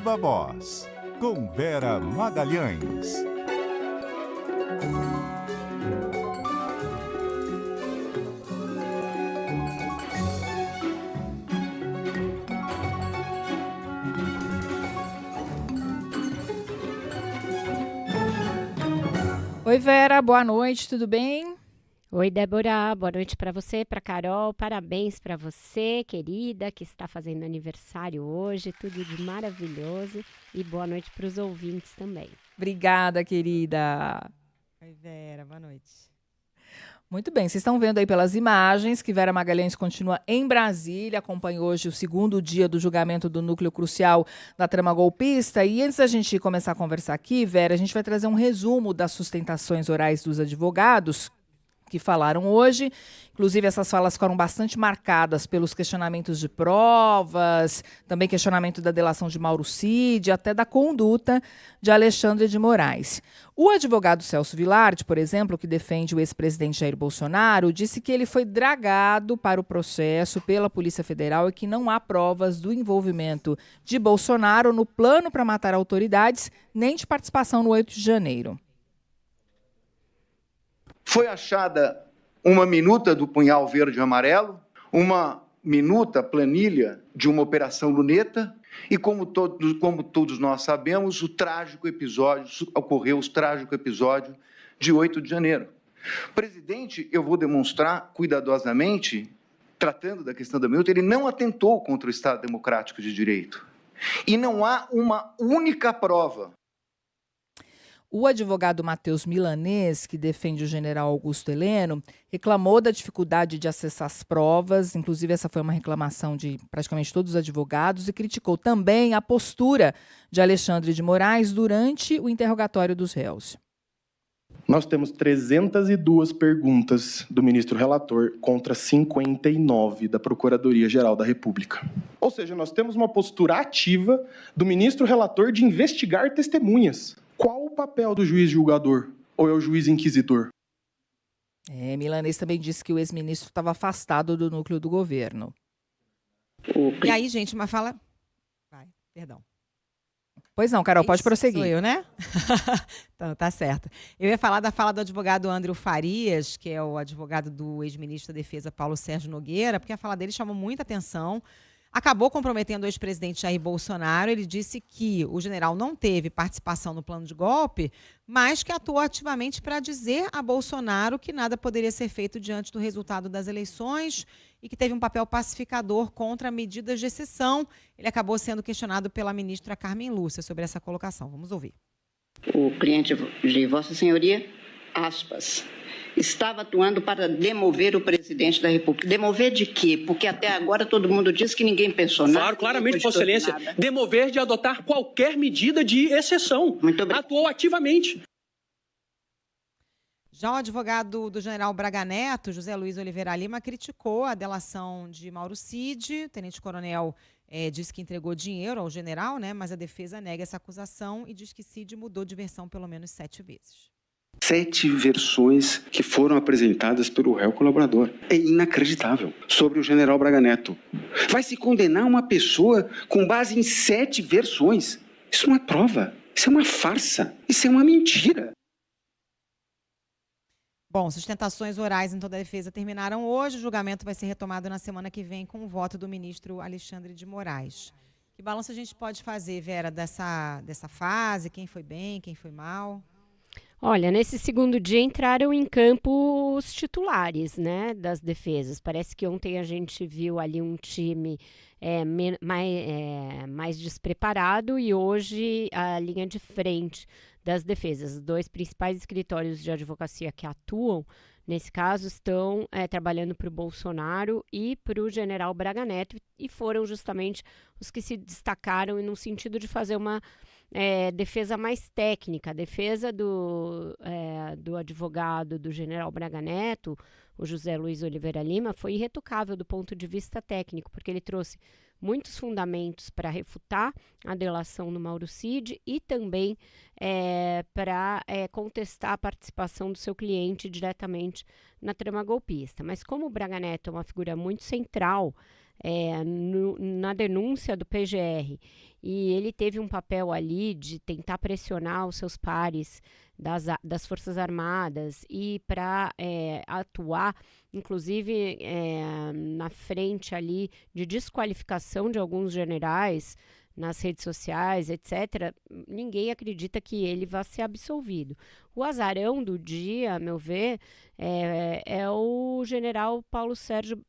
Viva Voz, com Vera Magalhães. Oi, Vera, boa noite, tudo bem? Oi, Débora, boa noite para você, para Carol, parabéns para você, querida, que está fazendo aniversário hoje, tudo de maravilhoso, e boa noite para os ouvintes também. Obrigada, querida. Oi, Vera, boa noite. Muito bem, vocês estão vendo aí pelas imagens que Vera Magalhães continua em Brasília, acompanha hoje o segundo dia do julgamento do núcleo crucial da trama golpista. E antes da gente começar a conversar aqui, Vera, a gente vai trazer um resumo das sustentações orais dos advogados que falaram hoje. Inclusive, essas falas foram bastante marcadas pelos questionamentos de provas, também questionamento da delação de Mauro Cid, até da conduta de Alexandre de Moraes. O advogado Celso Vilardi, por exemplo, que defende o ex-presidente Jair Bolsonaro, disse que ele foi dragado para o processo pela Polícia Federal e que não há provas do envolvimento de Bolsonaro no plano para matar autoridades, nem de participação no 8 de janeiro. Foi achada uma minuta do punhal verde e amarelo, uma minuta planilha de uma operação luneta e, como todos nós sabemos, o trágico episódio de 8 de janeiro. Presidente, eu vou demonstrar cuidadosamente, tratando da questão da minuta, ele não atentou contra o Estado Democrático de Direito. E não há uma única prova. O advogado Matheus Milanês, que defende o general Augusto Heleno, reclamou da dificuldade de acessar as provas, inclusive essa foi uma reclamação de praticamente todos os advogados, e criticou também a postura de Alexandre de Moraes durante o interrogatório dos réus. Nós temos 302 perguntas do ministro relator contra 59 da Procuradoria-Geral da República. Ou seja, nós temos uma postura ativa do ministro relator de investigar testemunhas. Qual o papel do juiz julgador? Ou é o juiz inquisidor? Milanês também disse que o ex-ministro estava afastado do núcleo do governo. E aí, gente, uma fala... Perdão. Pois não, Carol, pode prosseguir. Sou eu, né? Então, tá certo. Eu ia falar da fala do advogado André Farias, que é o advogado do ex-ministro da Defesa Paulo Sérgio Nogueira, porque a fala dele chamou muita atenção. Acabou comprometendo o ex-presidente Jair Bolsonaro. Ele disse que o general não teve participação no plano de golpe, mas que atuou ativamente para dizer a Bolsonaro que nada poderia ser feito diante do resultado das eleições e que teve um papel pacificador contra medidas de exceção. Ele acabou sendo questionado pela ministra Carmen Lúcia sobre essa colocação. Vamos ouvir. O cliente de Vossa Senhoria, aspas, estava atuando para demover o presidente da República. Demover de quê? Porque até agora todo mundo diz que ninguém pensou nada. Claro, claramente, Vossa Excelência. Demover de adotar qualquer medida de exceção. Muito obrigado. Atuou ativamente. Já o advogado do general Braga Neto, José Luiz Oliveira Lima, criticou a delação de Mauro Cid. O tenente-coronel disse que entregou dinheiro ao general, né? Mas a defesa nega essa acusação e diz que Cid mudou de versão pelo menos 7 vezes. 7 versões que foram apresentadas pelo réu colaborador. É inacreditável. Sobre o general Braga Neto. Vai se condenar uma pessoa com base em 7 versões? Isso não é prova. Isso é uma farsa. Isso é uma mentira. Bom, sustentações orais então da defesa terminaram hoje. O julgamento vai ser retomado na semana que vem com o voto do ministro Alexandre de Moraes. Que balanço a gente pode fazer, Vera, dessa fase? Quem foi bem, quem foi mal? Olha, nesse segundo dia entraram em campo os titulares, né, das defesas. Parece que ontem a gente viu ali um time mais despreparado e hoje a linha de frente das defesas. Os 2 principais escritórios de advocacia que atuam, nesse caso, estão trabalhando para o Bolsonaro e para o general Braga Neto e foram justamente os que se destacaram no sentido de fazer uma defesa mais técnica. A defesa do advogado do general Braga Neto, o José Luiz Oliveira Lima, foi irretocável do ponto de vista técnico, porque ele trouxe muitos fundamentos para refutar a delação do Mauro Cid e também para contestar a participação do seu cliente diretamente na trama golpista. Mas como o Braga Neto é uma figura muito central na denúncia do PGR. E ele teve um papel ali de tentar pressionar os seus pares das Forças Armadas e para atuar, inclusive na frente ali de desqualificação de alguns generais nas redes sociais, etc., ninguém acredita que ele vá ser absolvido. O azarão do dia, a meu ver, é o general Paulo Sérgio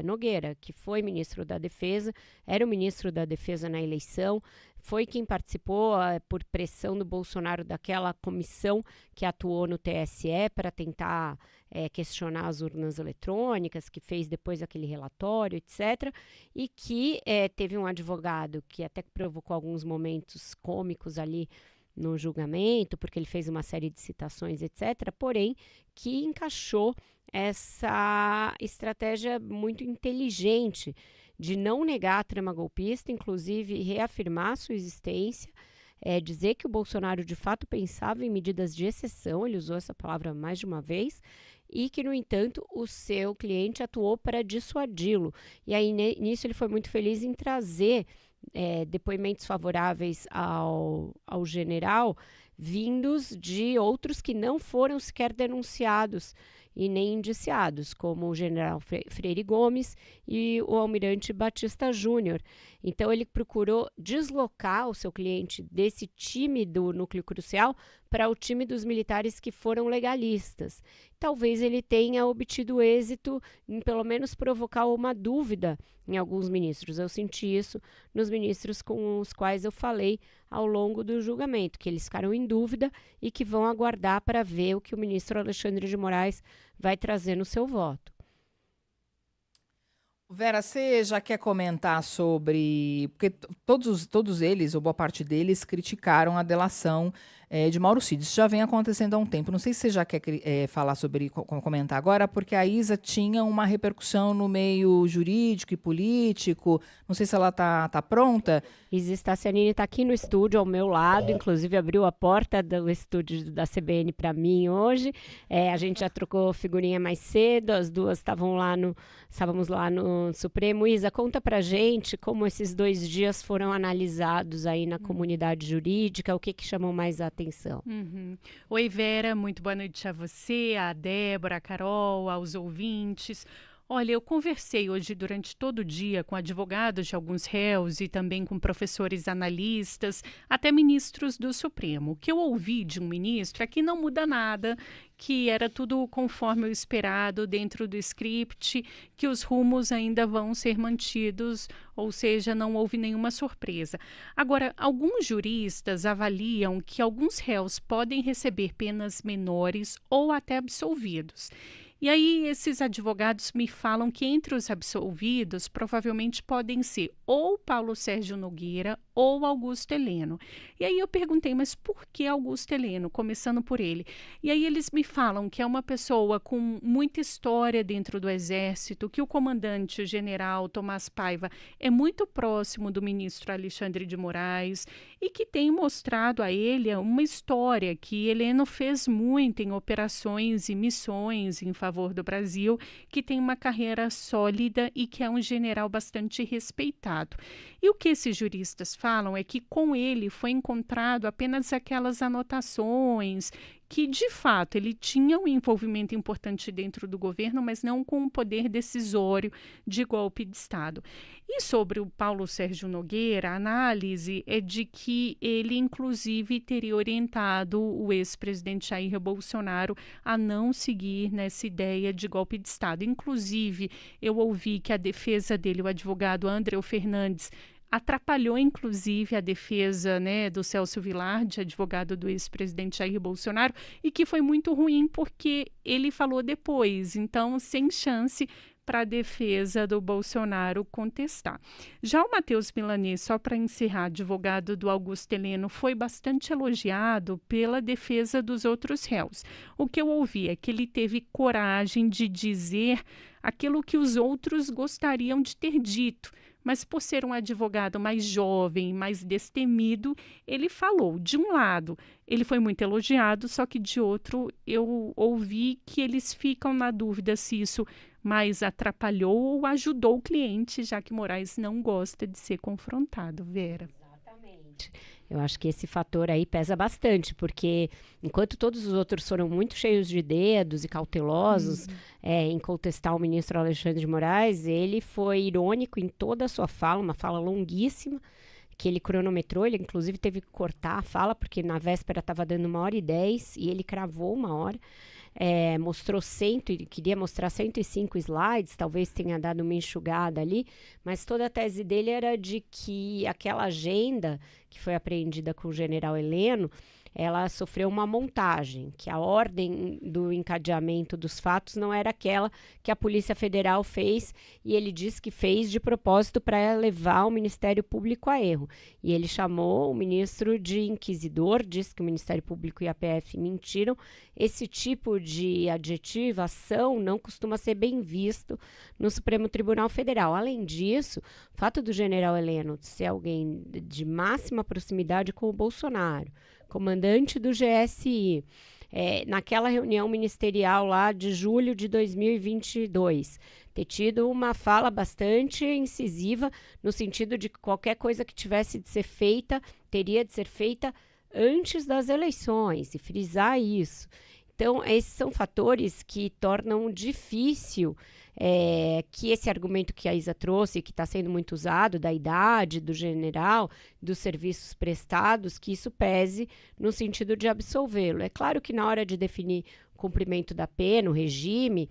Nogueira, que foi ministro da Defesa, era o ministro da Defesa na eleição, foi quem participou, por pressão do Bolsonaro, daquela comissão que atuou no TSE para tentar questionar as urnas eletrônicas, que fez depois aquele relatório, etc., e que teve um advogado que até provocou alguns momentos cômicos ali no julgamento, porque ele fez uma série de citações, etc., porém, que encaixou essa estratégia muito inteligente de não negar a trama golpista, inclusive reafirmar sua existência, dizer que o Bolsonaro de fato pensava em medidas de exceção, ele usou essa palavra mais de uma vez, e que, no entanto, o seu cliente atuou para dissuadi-lo. E aí, nisso, ele foi muito feliz em trazer depoimentos favoráveis ao general, vindos de outros que não foram sequer denunciados e nem indiciados, como o general Freire Gomes e o almirante Batista Júnior. Então, ele procurou deslocar o seu cliente desse time do núcleo crucial para o time dos militares que foram legalistas. Talvez ele tenha obtido êxito em, pelo menos, provocar uma dúvida em alguns ministros. Eu senti isso nos ministros com os quais eu falei ao longo do julgamento, que eles ficaram em dúvida e que vão aguardar para ver o que o ministro Alexandre de Moraes vai trazer no seu voto. Vera, você já quer comentar sobre... Porque todos eles, ou boa parte deles, criticaram a delação de Mauro Cid. Isso já vem acontecendo há um tempo. Não sei se você já quer falar sobre, comentar agora, porque a Isa tinha uma repercussão no meio jurídico e político. Não sei se ela tá pronta. Isa Stacianini está aqui no estúdio, ao meu lado. Inclusive, abriu a porta do estúdio da CBN para mim hoje. A gente já trocou figurinha mais cedo. As duas estávamos lá no Supremo. Isa, conta pra gente como esses 2 dias foram analisados aí na comunidade jurídica, o que chamou mais a atenção. Oi, Vera, muito boa noite a você, a Débora, a Carol, aos ouvintes. Olha, eu conversei hoje durante todo o dia com advogados de alguns réus e também com professores analistas, até ministros do Supremo. O que eu ouvi de um ministro é que não muda nada, que era tudo conforme o esperado dentro do script, que os rumos ainda vão ser mantidos, ou seja, não houve nenhuma surpresa. Agora, alguns juristas avaliam que alguns réus podem receber penas menores ou até absolvidos. E aí esses advogados me falam que entre os absolvidos provavelmente podem ser ou Paulo Sérgio Nogueira ou Augusto Heleno. E aí eu perguntei, mas por que Augusto Heleno? Começando por ele. E aí eles me falam que é uma pessoa com muita história dentro do Exército, que o comandante, o general Tomás Paiva, é muito próximo do ministro Alexandre de Moraes e que tem mostrado a ele uma história que Heleno fez muito em operações e missões em favor do Brasil, que tem uma carreira sólida e que é um general bastante respeitado. E o que esses juristas falam é que com ele foi encontrado apenas aquelas anotações que, de fato, ele tinha um envolvimento importante dentro do governo, mas não com um poder decisório de golpe de Estado. E sobre o Paulo Sérgio Nogueira, a análise é de que ele, inclusive, teria orientado o ex-presidente Jair Bolsonaro a não seguir nessa ideia de golpe de Estado. Inclusive, eu ouvi que a defesa dele, o advogado André Fernandes, atrapalhou, inclusive, a defesa, do Celso Vilardi, advogado do ex-presidente Jair Bolsonaro, e que foi muito ruim porque ele falou depois, então, sem chance para a defesa do Bolsonaro contestar. Já o Matheus Milanês, só para encerrar, advogado do Augusto Heleno, foi bastante elogiado pela defesa dos outros réus. O que eu ouvi é que ele teve coragem de dizer aquilo que os outros gostariam de ter dito, mas por ser um advogado mais jovem, mais destemido, ele falou. De um lado, ele foi muito elogiado, só que de outro, eu ouvi que eles ficam na dúvida se isso mais atrapalhou ou ajudou o cliente, já que Moraes não gosta de ser confrontado, Vera. Exatamente. Eu acho que esse fator aí pesa bastante, porque enquanto todos os outros foram muito cheios de dedos e cautelosos em contestar o ministro Alexandre de Moraes, ele foi irônico em toda a sua fala, uma fala longuíssima, que ele cronometrou, ele inclusive teve que cortar a fala, porque na véspera estava dando 1h10 e ele cravou 1 hora. Mostrou queria mostrar 105 slides, talvez tenha dado uma enxugada ali, mas toda a tese dele era de que aquela agenda que foi apreendida com o general Heleno, ela sofreu uma montagem, que a ordem do encadeamento dos fatos não era aquela que a Polícia Federal fez, e ele disse que fez de propósito para levar o Ministério Público a erro. E ele chamou o ministro de inquisidor, disse que o Ministério Público e a PF mentiram. Esse tipo de adjetivação não costuma ser bem visto no Supremo Tribunal Federal. Além disso, o fato do general Heleno ser alguém de máxima proximidade com o Bolsonaro, comandante do GSI, naquela reunião ministerial lá de julho de 2022, ter tido uma fala bastante incisiva no sentido de que qualquer coisa que tivesse de ser feita, teria de ser feita antes das eleições, e frisar isso. Então, esses são fatores que tornam difícil que esse argumento que a Isa trouxe, que está sendo muito usado, da idade do general, dos serviços prestados, que isso pese no sentido de absolvê-lo. É claro que na hora de definir o cumprimento da pena, o regime,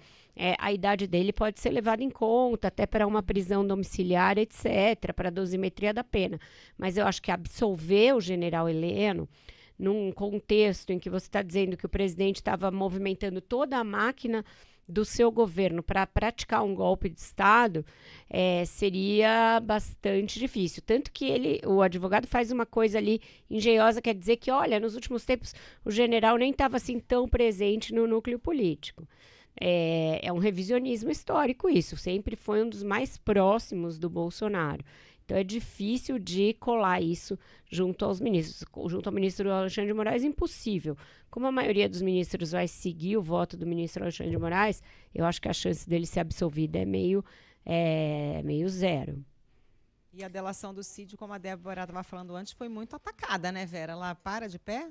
a idade dele pode ser levada em conta, até para uma prisão domiciliar, etc., para a dosimetria da pena. Mas eu acho que absolver o general Heleno, num contexto em que você está dizendo que o presidente estava movimentando toda a máquina do seu governo para praticar um golpe de Estado, seria bastante difícil. Tanto que o advogado faz uma coisa ali engenhosa, quer dizer que, olha, nos últimos tempos o general nem estava assim tão presente no núcleo político. É um revisionismo histórico isso, sempre foi um dos mais próximos do Bolsonaro. Então é difícil de colar isso junto aos ministros. Junto ao ministro Alexandre de Moraes, impossível. Como a maioria dos ministros vai seguir o voto do ministro Alexandre de Moraes, eu acho que a chance dele ser absolvido é meio zero. E a delação do Cid, como a Débora estava falando antes, foi muito atacada, né, Vera? Ela para de pé?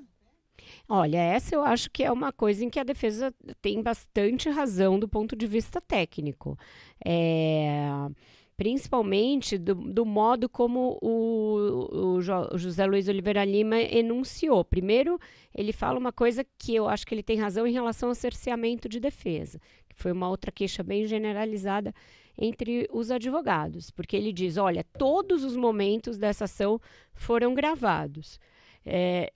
Olha, essa eu acho que é uma coisa em que a defesa tem bastante razão do ponto de vista técnico. Principalmente do modo como o José Luiz Oliveira Lima enunciou. Primeiro, ele fala uma coisa que eu acho que ele tem razão em relação ao cerceamento de defesa, que foi uma outra queixa bem generalizada entre os advogados, porque ele diz, olha, todos os momentos dessa ação foram gravados.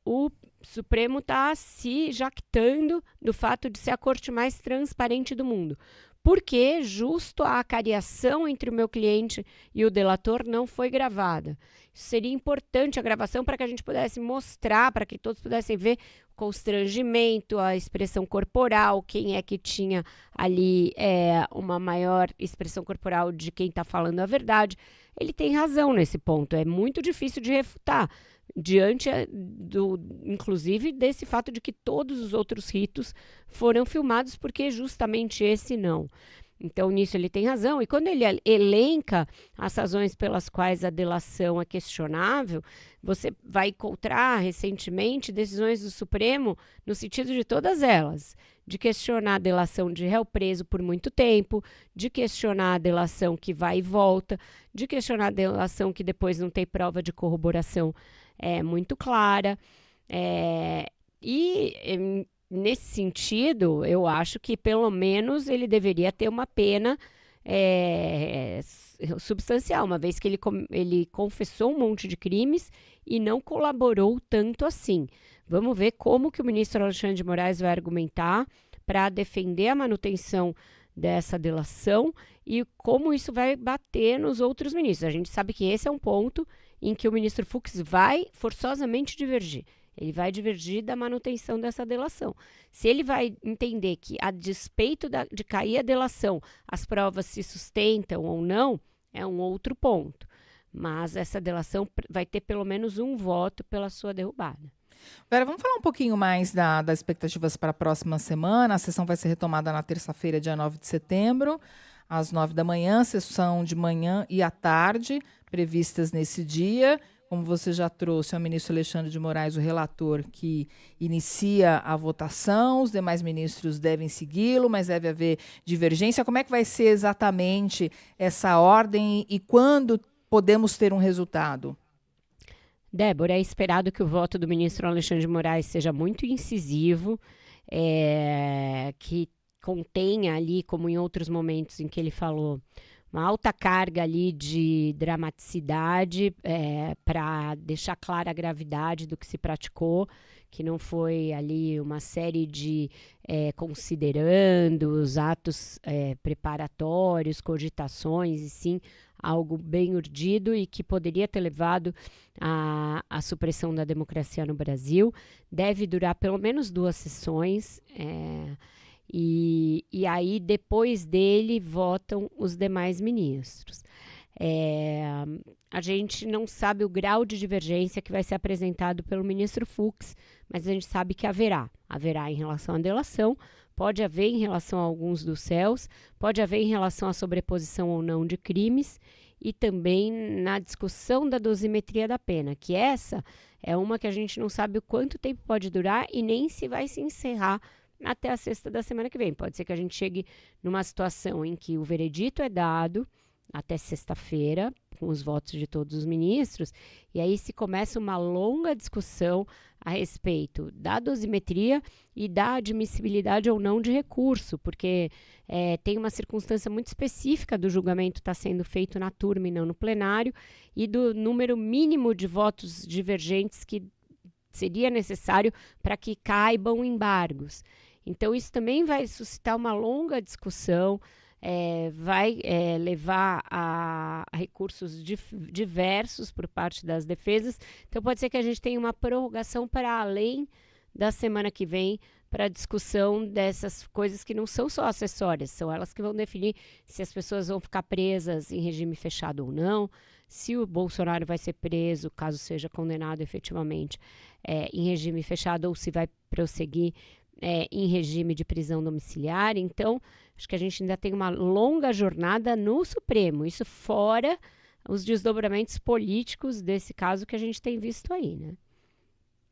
O Supremo está se jactando do fato de ser a corte mais transparente do mundo, porque justo a acariação entre o meu cliente e o delator não foi gravada. Seria importante a gravação para que a gente pudesse mostrar, para que todos pudessem ver o constrangimento, a expressão corporal, quem é que tinha ali uma maior expressão corporal de quem está falando a verdade. Ele tem razão nesse ponto, é muito difícil de refutar, diante inclusive desse fato de que todos os outros ritos foram filmados, porque justamente esse não. Então, nisso ele tem razão. E quando ele elenca as razões pelas quais a delação é questionável, você vai encontrar recentemente decisões do Supremo no sentido de todas elas, de questionar a delação de réu preso por muito tempo, de questionar a delação que vai e volta, de questionar a delação que depois não tem prova de corroboração muito clara. Nesse sentido, eu acho que pelo menos ele deveria ter uma pena substancial, uma vez que ele confessou um monte de crimes e não colaborou tanto assim. Vamos ver como que o ministro Alexandre de Moraes vai argumentar para defender a manutenção dessa delação e como isso vai bater nos outros ministros. A gente sabe que esse é um ponto em que o ministro Fux vai forçosamente divergir. Ele vai divergir da manutenção dessa delação. Se ele vai entender que, a despeito de cair a delação, as provas se sustentam ou não, é um outro ponto. mas essa delação vai ter pelo menos um voto pela sua derrubada. Vera, vamos falar um pouquinho mais das expectativas para a próxima semana. A sessão vai ser retomada na terça-feira, dia 9 de setembro, às 9 da manhã, sessão de manhã e à tarde, previstas nesse dia. Como você já trouxe, é o ministro Alexandre de Moraes, o relator, que inicia a votação. Os demais ministros devem segui-lo, mas deve haver divergência. Como é que vai ser exatamente essa ordem e quando podemos ter um resultado? Débora, é esperado que o voto do ministro Alexandre de Moraes seja muito incisivo, que contenha ali, como em outros momentos em que ele falou, uma alta carga ali de dramaticidade para deixar clara a gravidade do que se praticou, que não foi ali uma série de considerandos, atos preparatórios, cogitações, e sim algo bem urdido e que poderia ter levado à supressão da democracia no Brasil. Deve durar pelo menos 2 sessões, e aí depois dele votam os demais ministros. A gente não sabe o grau de divergência que vai ser apresentado pelo ministro Fux, mas a gente sabe que haverá em relação à delação, pode haver em relação a alguns dos réus, pode haver em relação à sobreposição ou não de crimes, e também na discussão da dosimetria da pena, que essa é uma que a gente não sabe o quanto tempo pode durar e nem se vai se encerrar até a sexta da semana que vem. Pode ser que a gente chegue numa situação em que o veredito é dado até sexta-feira, com os votos de todos os ministros, e aí se começa uma longa discussão a respeito da dosimetria e da admissibilidade ou não de recurso, porque tem uma circunstância muito específica do julgamento estar sendo feito na turma e não no plenário, e do número mínimo de votos divergentes que seria necessário para que caibam embargos. Então, isso também vai suscitar uma longa discussão, vai levar a recursos diversos por parte das defesas. Então, pode ser que a gente tenha uma prorrogação para além da semana que vem para a discussão dessas coisas que não são só acessórias, são elas que vão definir se as pessoas vão ficar presas em regime fechado ou não, se o Bolsonaro vai ser preso, caso seja condenado efetivamente em regime fechado, ou se vai prosseguir em regime de prisão domiciliar. Então, acho que a gente ainda tem uma longa jornada no Supremo, isso fora os desdobramentos políticos desse caso que a gente tem visto aí, né?